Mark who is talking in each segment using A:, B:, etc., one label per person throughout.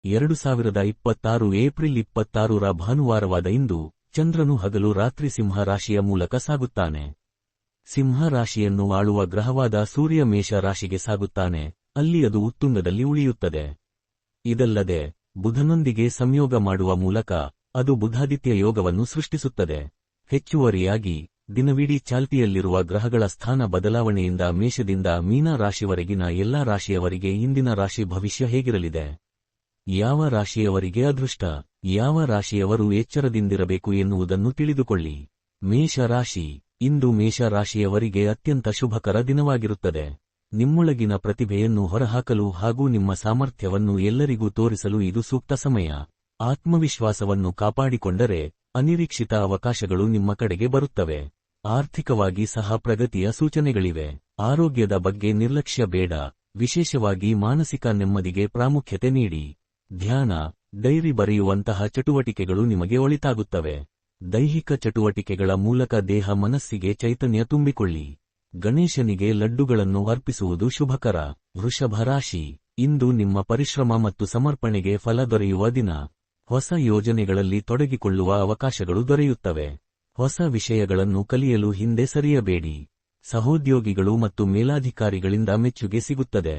A: 2026 April 26ರ ಭಾನುವಾರವಾದ ಇಂದು ಚಂದ್ರನು ಹಗಲು ರಾತ್ರಿ ಸಿಂಹ ರಾಶಿಯ ಮೂಲಕ ಸಾಗುತ್ತಾನೆ. ಸಿಂಹ ರಾಶಿಯನ್ನು ಆಳುವ ಗ್ರಹವಾದ ಸೂರ್ಯ ಮೇಷ ರಾಶಿಗೆ ಸಾಗುತ್ತಾನೆ, ಅಲ್ಲಿ ಅದು ಉತ್ತುಂಗದಲ್ಲಿ ಉಳಿಯುತ್ತದೆ. ಇದಲ್ಲದೆ ಬುಧನೊಂದಿಗೆ ಸಂಯೋಗ ಮಾಡುವ ಮೂಲಕ ಅದು ಬುಧಾದಿತ್ಯ ಯೋಗವನ್ನು ಸೃಷ್ಟಿಸುತ್ತದೆ. ಹೆಚ್ಚುವರಿಯಾಗಿ ದಿನವಿಡೀ ಚಾಲ್ತಿಯಲ್ಲಿರುವ ಗ್ರಹಗಳ ಸ್ಥಾನ ಬದಲಾವಣೆಯಿಂದ ಮೇಷದಿಂದ ಮೀನ ರಾಶಿವರೆಗಿನ ಎಲ್ಲಾ ರಾಶಿಯವರಿಗೆ ಇಂದಿನ ರಾಶಿ ಭವಿಷ್ಯ ಹೇಗಿರಲಿದೆ, ಯಾವ ರಾಶಿಯವರಿಗೆ ಅದೃಷ್ಟ, ಯಾವ ರಾಶಿಯವರು ಎಚ್ಚರದಿಂದಿರಬೇಕು ಎನ್ನುವುದನ್ನು ತಿಳಿದುಕೊಳ್ಳಿ. ಮೇಷ ರಾಶಿ. ಇಂದು ಮೇಷ ರಾಶಿಯವರಿಗೆ ಅತ್ಯಂತ ಶುಭಕರ ದಿನವಾಗಿರುತ್ತದೆ. ನಿಮ್ಮೊಳಗಿನ ಪ್ರತಿಭೆಯನ್ನು ಹೊರಹಾಕಲು ಹಾಗೂ ನಿಮ್ಮ ಸಾಮರ್ಥ್ಯವನ್ನು ಎಲ್ಲರಿಗೂ ತೋರಿಸಲು ಇದು ಸೂಕ್ತ ಸಮಯ. ಆತ್ಮವಿಶ್ವಾಸವನ್ನು ಕಾಪಾಡಿಕೊಂಡರೆ ಅನಿರೀಕ್ಷಿತ ಅವಕಾಶಗಳು ನಿಮ್ಮ ಕಡೆಗೆ ಬರುತ್ತವೆ. ಆರ್ಥಿಕವಾಗಿ ಸಹ ಪ್ರಗತಿಯ ಸೂಚನೆಗಳಿವೆ. ಆರೋಗ್ಯದ ಬಗ್ಗೆ ನಿರ್ಲಕ್ಷ್ಯ ಬೇಡ, ವಿಶೇಷವಾಗಿ ಮಾನಸಿಕ ನೆಮ್ಮದಿಗೆ ಪ್ರಾಮುಖ್ಯತೆ ನೀಡಿ. ಧ್ಯಾನ, ಡೈರಿ ಬರೆಯುವಂತಹ ಚಟುವಟಿಕೆಗಳು ನಿಮಗೆ ಒಳಿತಾಗುತ್ತವೆ. ದೈಹಿಕ ಚಟುವಟಿಕೆಗಳ ಮೂಲಕ ದೇಹ ಮನಸ್ಸಿಗೆ ಚೈತನ್ಯ ತುಂಬಿಕೊಳ್ಳಿ. ಗಣೇಶನಿಗೆ ಲಡ್ಡುಗಳನ್ನು ಅರ್ಪಿಸುವುದು ಶುಭಕರ. ವೃಷಭ ರಾಶಿ. ಇಂದು ನಿಮ್ಮ ಪರಿಶ್ರಮ ಮತ್ತು ಸಮರ್ಪಣೆಗೆ ಫಲ ದೊರೆಯುವ ದಿನ. ಹೊಸ ಯೋಜನೆಗಳಲ್ಲಿ ತೊಡಗಿಕೊಳ್ಳುವ ಅವಕಾಶಗಳು ದೊರೆಯುತ್ತವೆ. ಹೊಸ ವಿಷಯಗಳನ್ನು ಕಲಿಯಲು ಹಿಂದೆ ಸರಿಯಬೇಡಿ. ಸಹೋದ್ಯೋಗಿಗಳು ಮತ್ತು ಮೇಲಾಧಿಕಾರಿಗಳಿಂದ ಮೆಚ್ಚುಗೆ ಸಿಗುತ್ತದೆ.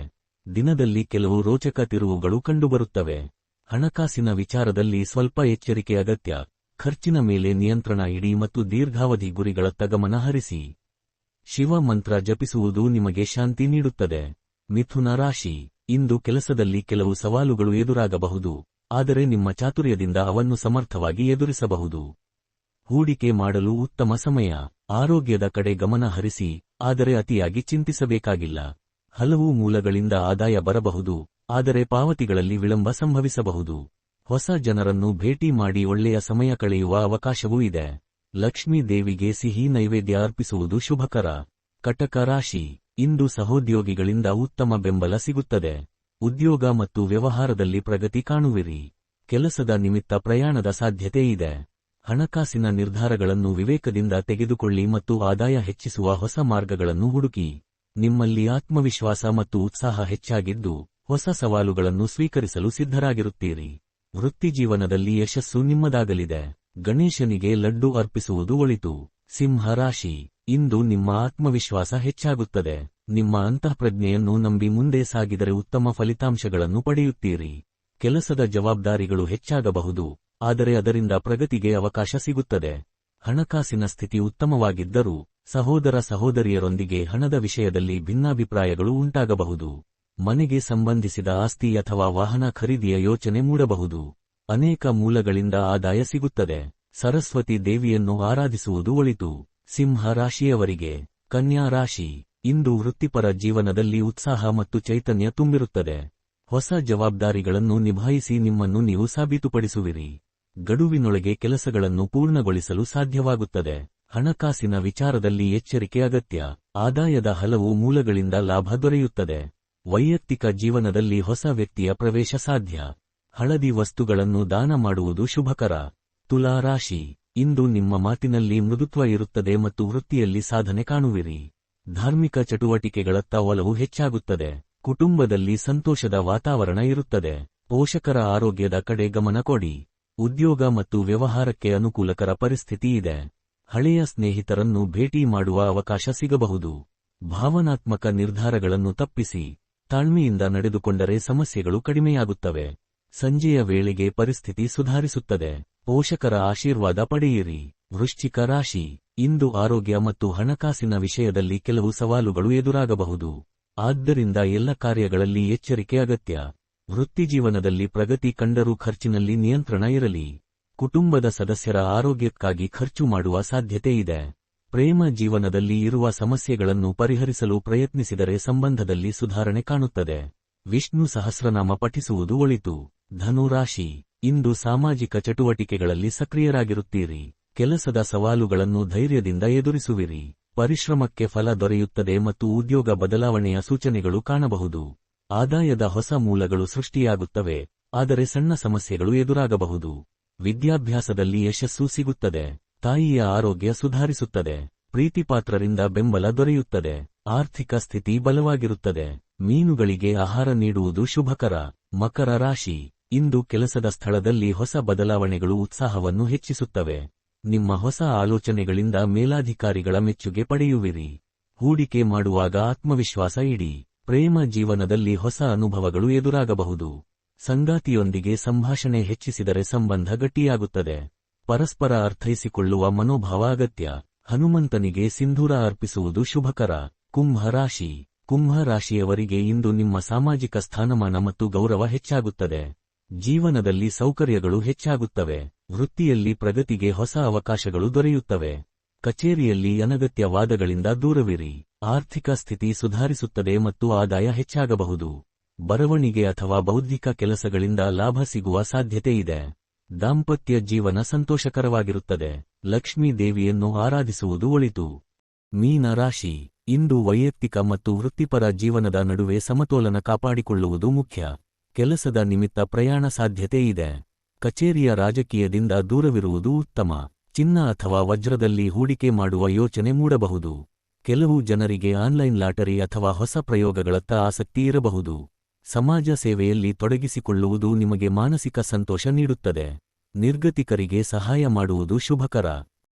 A: ದಿನದಲ್ಲಿ ಕೆಲವು ರೋಚಕ ತಿರುವುಗಳು ಕಂಡುಬರುತ್ತವೆ. ಹಣಕಾಸಿನ ವಿಚಾರದಲ್ಲಿ ಸ್ವಲ್ಪ ಎಚ್ಚರಿಕೆ ಅಗತ್ಯ. ಖರ್ಚಿನ ಮೇಲೆ ನಿಯಂತ್ರಣ ಇಡಿ ಮತ್ತು ದೀರ್ಘಾವಧಿ ಗುರಿಗಳತ್ತ ಗಮನ ಹರಿಸಿ. ಶಿವ ಮಂತ್ರ ಜಪಿಸುವುದು ನಿಮಗೆ ಶಾಂತಿ ನೀಡುತ್ತದೆ. ಮಿಥುನ ರಾಶಿ. ಇಂದು ಕೆಲಸದಲ್ಲಿ ಕೆಲವು ಸವಾಲುಗಳು ಎದುರಾಗಬಹುದು, ಆದರೆ ನಿಮ್ಮ ಚಾತುರ್ಯದಿಂದ ಅವನ್ನು ಸಮರ್ಥವಾಗಿ ಎದುರಿಸಬಹುದು. ಹೂಡಿಕೆ ಮಾಡಲು ಉತ್ತಮ ಸಮಯ. ಆರೋಗ್ಯದ ಕಡೆ ಗಮನ ಹರಿಸಿ, ಆದರೆ ಅತಿಯಾಗಿ ಚಿಂತಿಸಬೇಕಾಗಿಲ್ಲ. ಹಲವು ಮೂಲಗಳಿಂದ ಆದಾಯ ಬರಬಹುದು, ಆದರೆ ಪಾವತಿಗಳಲ್ಲಿ ವಿಳಂಬ ಸಂಭವಿಸಬಹುದು. ಹೊಸ ಜನರನ್ನು ಭೇಟಿ ಮಾಡಿ ಒಳ್ಳೆಯ ಸಮಯ ಕಳೆಯುವ ಅವಕಾಶವೂ ಇದೆ. ಲಕ್ಷ್ಮೀ ದೇವಿಗೆ ಸಿಹಿ ನೈವೇದ್ಯ ಅರ್ಪಿಸುವುದು ಶುಭಕರ. ಕಟಕ ರಾಶಿ. ಇಂದು ಸಹೋದ್ಯೋಗಿಗಳಿಂದ ಉತ್ತಮ ಬೆಂಬಲ ಸಿಗುತ್ತದೆ. ಉದ್ಯೋಗ ಮತ್ತು ವ್ಯವಹಾರದಲ್ಲಿ ಪ್ರಗತಿ ಕಾಣುವಿರಿ. ಕೆಲಸದ ನಿಮಿತ್ತ ಪ್ರಯಾಣದ ಸಾಧ್ಯತೆ ಇದೆ. ಹಣಕಾಸಿನ ನಿರ್ಧಾರಗಳನ್ನು ವಿವೇಕದಿಂದ ತೆಗೆದುಕೊಳ್ಳಿ ಮತ್ತು ಆದಾಯ ಹೆಚ್ಚಿಸುವ ಹೊಸ ಮಾರ್ಗಗಳನ್ನು ಹುಡುಕಿ. ನಿಮ್ಮಲ್ಲಿ ಆತ್ಮವಿಶ್ವಾಸ ಮತ್ತು ಉತ್ಸಾಹ ಹೆಚ್ಚಾಗಿದ್ದು, ಹೊಸ ಸವಾಲುಗಳನ್ನು ಸ್ವೀಕರಿಸಲು ಸಿದ್ಧರಾಗಿರುತ್ತೀರಿ. ವೃತ್ತಿಜೀವನದಲ್ಲಿ ಯಶಸ್ಸು ನಿಮ್ಮದಾಗಲಿದೆ. ಗಣೇಶನಿಗೆ ಲಡ್ಡು ಅರ್ಪಿಸುವುದು ಒಳಿತು. ಸಿಂಹ ರಾಶಿ. ಇಂದು ನಿಮ್ಮ ಆತ್ಮವಿಶ್ವಾಸ ಹೆಚ್ಚಾಗುತ್ತದೆ. ನಿಮ್ಮ ಅಂತಃಪ್ರಜ್ಞೆಯನ್ನು ನಂಬಿ ಮುಂದೆ ಸಾಗಿದರೆ ಉತ್ತಮ ಫಲಿತಾಂಶಗಳನ್ನು ಪಡೆಯುತ್ತೀರಿ. ಕೆಲಸದ ಜವಾಬ್ದಾರಿಗಳು ಹೆಚ್ಚಾಗಬಹುದು, ಆದರೆ ಅದರಿಂದ ಪ್ರಗತಿಗೆ ಅವಕಾಶ ಸಿಗುತ್ತದೆ. ಹಣಕಾಸಿನ ಸ್ಥಿತಿ ಉತ್ತಮವಾಗಿದ್ದರೂ ಸಹೋದರ ಸಹೋದರಿಯರೊಂದಿಗೆ ಹಣದ ವಿಷಯದಲ್ಲಿ ಭಿನ್ನಾಭಿಪ್ರಾಯಗಳು ಉಂಟಾಗಬಹುದು. ಮನೆಗೆ ಸಂಬಂಧಿಸಿದ ಆಸ್ತಿ ಅಥವಾ ವಾಹನ ಖರೀದಿಯ ಯೋಚನೆ ಮೂಡಬಹುದು. ಅನೇಕ ಮೂಲಗಳಿಂದ ಆದಾಯ ಸಿಗುತ್ತದೆ. ಸರಸ್ವತಿ ದೇವಿಯನ್ನು ಆರಾಧಿಸುವುದು ಒಳಿತು. ಸಿಂಹ ರಾಶಿಯವರಿಗೆ. ಕನ್ಯಾ ರಾಶಿ. ಇಂದು ವೃತ್ತಿಪರ ಜೀವನದಲ್ಲಿ ಉತ್ಸಾಹ ಮತ್ತು ಚೈತನ್ಯ ತುಂಬಿರುತ್ತದೆ. ಹೊಸ ಜವಾಬ್ದಾರಿಗಳನ್ನು ನಿಭಾಯಿಸಿ ನಿಮ್ಮನ್ನು ನೀವು ಸಾಬೀತುಪಡಿಸುವಿರಿ. ಗಡುವಿನೊಳಗೆ ಕೆಲಸಗಳನ್ನು ಪೂರ್ಣಗೊಳಿಸಲು ಸಾಧ್ಯವಾಗುತ್ತದೆ. ಹಣಕಾಸಿನ ವಿಚಾರದಲ್ಲಿ ಎಚ್ಚರಿಕೆ ಅಗತ್ಯ. ಆದಾಯದ ಹಲವು ಮೂಲಗಳಿಂದ ಲಾಭ ದೊರೆಯುತ್ತದೆ. ವೈಯಕ್ತಿಕ ಜೀವನದಲ್ಲಿ ಹೊಸ ವ್ಯಕ್ತಿಯ ಪ್ರವೇಶ ಸಾಧ್ಯ. ಹಳದಿ ವಸ್ತುಗಳನ್ನು ದಾನ ಮಾಡುವುದು ಶುಭಕರ. ತುಲಾ ರಾಶಿ. ಇಂದು ನಿಮ್ಮ ಮಾತಿನಲ್ಲಿ ಮೃದುತ್ವ ಇರುತ್ತದೆ ಮತ್ತು ವೃತ್ತಿಯಲ್ಲಿ ಸಾಧನೆ ಕಾಣುವಿರಿ. ಧಾರ್ಮಿಕ ಚಟುವಟಿಕೆಗಳತ್ತ ಒಲವು ಹೆಚ್ಚಾಗುತ್ತದೆ. ಕುಟುಂಬದಲ್ಲಿ ಸಂತೋಷದ ವಾತಾವರಣ ಇರುತ್ತದೆ. ಪೋಷಕರ ಆರೋಗ್ಯದ ಕಡೆ ಗಮನ ಕೊಡಿ. ಉದ್ಯೋಗ ಮತ್ತು ವ್ಯವಹಾರಕ್ಕೆ ಅನುಕೂಲಕರ ಪರಿಸ್ಥಿತಿ ಇದೆ. ಹಳೆಯ ಸ್ನೇಹಿತರನ್ನು ಭೇಟಿ ಮಾಡುವ ಅವಕಾಶ ಸಿಗಬಹುದು. ಭಾವನಾತ್ಮಕ ನಿರ್ಧಾರಗಳನ್ನು ತಪ್ಪಿಸಿ ತಾಳ್ಮೆಯಿಂದ ನಡೆದುಕೊಂಡರೆ ಸಮಸ್ಯೆಗಳು ಕಡಿಮೆಯಾಗುತ್ತವೆ. ಸಂಜೆಯ ವೇಳೆಗೆ ಪರಿಸ್ಥಿತಿ ಸುಧಾರಿಸುತ್ತದೆ. ಪೋಷಕರ ಆಶೀರ್ವಾದ ಪಡೆಯಿರಿ. ವೃಶ್ಚಿಕ ರಾಶಿ. ಇಂದು ಆರೋಗ್ಯ ಮತ್ತು ಹಣಕಾಸಿನ ವಿಷಯದಲ್ಲಿ ಕೆಲವು ಸವಾಲುಗಳು ಎದುರಾಗಬಹುದು. ಆದ್ದರಿಂದ ಎಲ್ಲ ಕಾರ್ಯಗಳಲ್ಲಿ ಎಚ್ಚರಿಕೆ ಅಗತ್ಯ. ವೃತ್ತಿಜೀವನದಲ್ಲಿ ಪ್ರಗತಿ ಕಂಡರೂ ಖರ್ಚಿನಲ್ಲಿ ನಿಯಂತ್ರಣ ಇರಲಿ. ಕುಟುಂಬದ ಸದಸ್ಯರ ಆರೋಗ್ಯಕ್ಕಾಗಿ ಖರ್ಚು ಮಾಡುವ ಸಾಧ್ಯತೆ ಇದೆ. ಪ್ರೇಮ ಜೀವನದಲ್ಲಿ ಇರುವ ಸಮಸ್ಯೆಗಳನ್ನು ಪರಿಹರಿಸಲು ಪ್ರಯತ್ನಿಸಿದರೆ ಸಂಬಂಧದಲ್ಲಿ ಸುಧಾರಣೆ ಕಾಣುತ್ತದೆ. ವಿಷ್ಣು ಸಹಸ್ರನಾಮ ಪಠಿಸುವುದು ಒಳಿತು. ಧನು ರಾಶಿ. ಇಂದು ಸಾಮಾಜಿಕ ಚಟುವಟಿಕೆಗಳಲ್ಲಿ ಸಕ್ರಿಯರಾಗಿರುತ್ತೀರಿ. ಕೆಲಸದ ಸವಾಲುಗಳನ್ನು ಧೈರ್ಯದಿಂದ ಎದುರಿಸುವಿರಿ. ಪರಿಶ್ರಮಕ್ಕೆ ಫಲ ದೊರೆಯುತ್ತದೆ ಮತ್ತು ಉದ್ಯೋಗ ಬದಲಾವಣೆಯ ಸೂಚನೆಗಳು ಕಾಣಬಹುದು. ಆದಾಯದ ಹೊಸ ಮೂಲಗಳು ಸೃಷ್ಟಿಯಾಗುತ್ತವೆ, ಆದರೆ ಸಣ್ಣ ಸಮಸ್ಯೆಗಳು ಎದುರಾಗಬಹುದು. ವಿದ್ಯಾಭ್ಯಾಸದಲ್ಲಿ ಯಶಸ್ಸು ಸಿಗುತ್ತದೆ. ತಾಯಿಯ ಆರೋಗ್ಯ ಸುಧಾರಿಸುತ್ತದೆ. ಪ್ರೀತಿಪಾತ್ರರಿಂದ ಬೆಂಬಲ ದೊರೆಯುತ್ತದೆ. ಆರ್ಥಿಕ ಸ್ಥಿತಿ ಬಲವಾಗಿರುತ್ತದೆ. ಮೀನುಗಳಿಗೆ ಆಹಾರ ನೀಡುವುದು ಶುಭಕರ. ಮಕರ ರಾಶಿ. ಇಂದು ಕೆಲಸದ ಸ್ಥಳದಲ್ಲಿ ಹೊಸ ಬದಲಾವಣೆಗಳು ಉತ್ಸಾಹವನ್ನು ಹೆಚ್ಚಿಸುತ್ತವೆ. ನಿಮ್ಮ ಹೊಸ ಆಲೋಚನೆಗಳಿಂದ ಮೇಲಾಧಿಕಾರಿಗಳ ಮೆಚ್ಚುಗೆ ಪಡೆಯುವಿರಿ. ಹೂಡಿಕೆ ಮಾಡುವಾಗ ಆತ್ಮವಿಶ್ವಾಸ ಇಡಿ. ಪ್ರೇಮ ಜೀವನದಲ್ಲಿ ಹೊಸ ಅನುಭವಗಳು ಎದುರಾಗಬಹುದು. ಸಂಗಾತಿಯೊಂದಿಗೆ ಸಂಭಾಷಣೆ ಹೆಚ್ಚಿಸಿದರೆ ಸಂಬಂಧ ಗಟ್ಟಿಯಾಗುತ್ತದೆ. ಪರಸ್ಪರ ಅರ್ಥೈಸಿಕೊಳ್ಳುವ ಮನೋಭಾವ ಅಗತ್ಯ. ಹನುಮಂತನಿಗೆ ಸಿಂಧೂರ ಅರ್ಪಿಸುವುದು ಶುಭಕರ. ಕುಂಭ ರಾಶಿ. ಕುಂಭ ರಾಶಿಯವರಿಗೆ ಇಂದು ನಿಮ್ಮ ಸಾಮಾಜಿಕ ಸ್ಥಾನಮಾನ ಮತ್ತು ಗೌರವ ಹೆಚ್ಚಾಗುತ್ತದೆ. ಜೀವನದಲ್ಲಿ ಸೌಕರ್ಯಗಳು ಹೆಚ್ಚಾಗುತ್ತವೆ. ವೃತ್ತಿಯಲ್ಲಿ ಪ್ರಗತಿಗೆ ಹೊಸ ಅವಕಾಶಗಳು ದೊರೆಯುತ್ತವೆ. ಕಚೇರಿಯಲ್ಲಿ ಅನಗತ್ಯ ವಾದಗಳಿಂದ ದೂರವಿರಿ. ಆರ್ಥಿಕ ಸ್ಥಿತಿ ಸುಧಾರಿಸುತ್ತದೆ ಮತ್ತು ಆದಾಯ ಹೆಚ್ಚಾಗಬಹುದು. ಬರವಣಿಗೆ ಅಥವಾ ಬೌದ್ಧಿಕ ಕೆಲಸಗಳಿಂದ ಲಾಭ ಸಿಗುವ ಸಾಧ್ಯತೆ ಇದೆ. ದಾಂಪತ್ಯ ಜೀವನ ಸಂತೋಷಕರವಾಗಿರುತ್ತದೆ. ಲಕ್ಷ್ಮೀ ದೇವಿಯನ್ನು ಆರಾಧಿಸುವುದು ಒಳಿತು. ಮೀನ ರಾಶಿ. ಇಂದು ವೈಯಕ್ತಿಕ ಮತ್ತು ವೃತ್ತಿಪರ ಜೀವನದ ನಡುವೆ ಸಮತೋಲನ ಕಾಪಾಡಿಕೊಳ್ಳುವುದು ಮುಖ್ಯ. ಕೆಲಸದ ನಿಮಿತ್ತ ಪ್ರಯಾಣ ಸಾಧ್ಯತೆ ಇದೆ. ಕಚೇರಿಯ ರಾಜಕೀಯದಿಂದ ದೂರವಿರುವುದು ಉತ್ತಮ. ಚಿನ್ನ ಅಥವಾ ವಜ್ರದಲ್ಲಿ ಹೂಡಿಕೆ ಮಾಡುವ ಯೋಚನೆ ಮೂಡಬಹುದು. ಕೆಲವು ಜನರಿಗೆ ಆನ್ಲೈನ್ ಲಾಟರಿ ಅಥವಾ ಹೊಸ ಪ್ರಯೋಗಗಳತ್ತ ಆಸಕ್ತಿ ಇರಬಹುದು. ಸಮಾಜ ಸೇವೆಯಲ್ಲಿ ತೊಡಗಿಸಿಕೊಳ್ಳುವುದು ನಿಮಗೆ ಮಾನಸಿಕ ಸಂತೋಷ ನೀಡುತ್ತದೆ. ನಿರ್ಗತಿಕರಿಗೆ ಸಹಾಯ ಮಾಡುವುದು ಶುಭಕರ.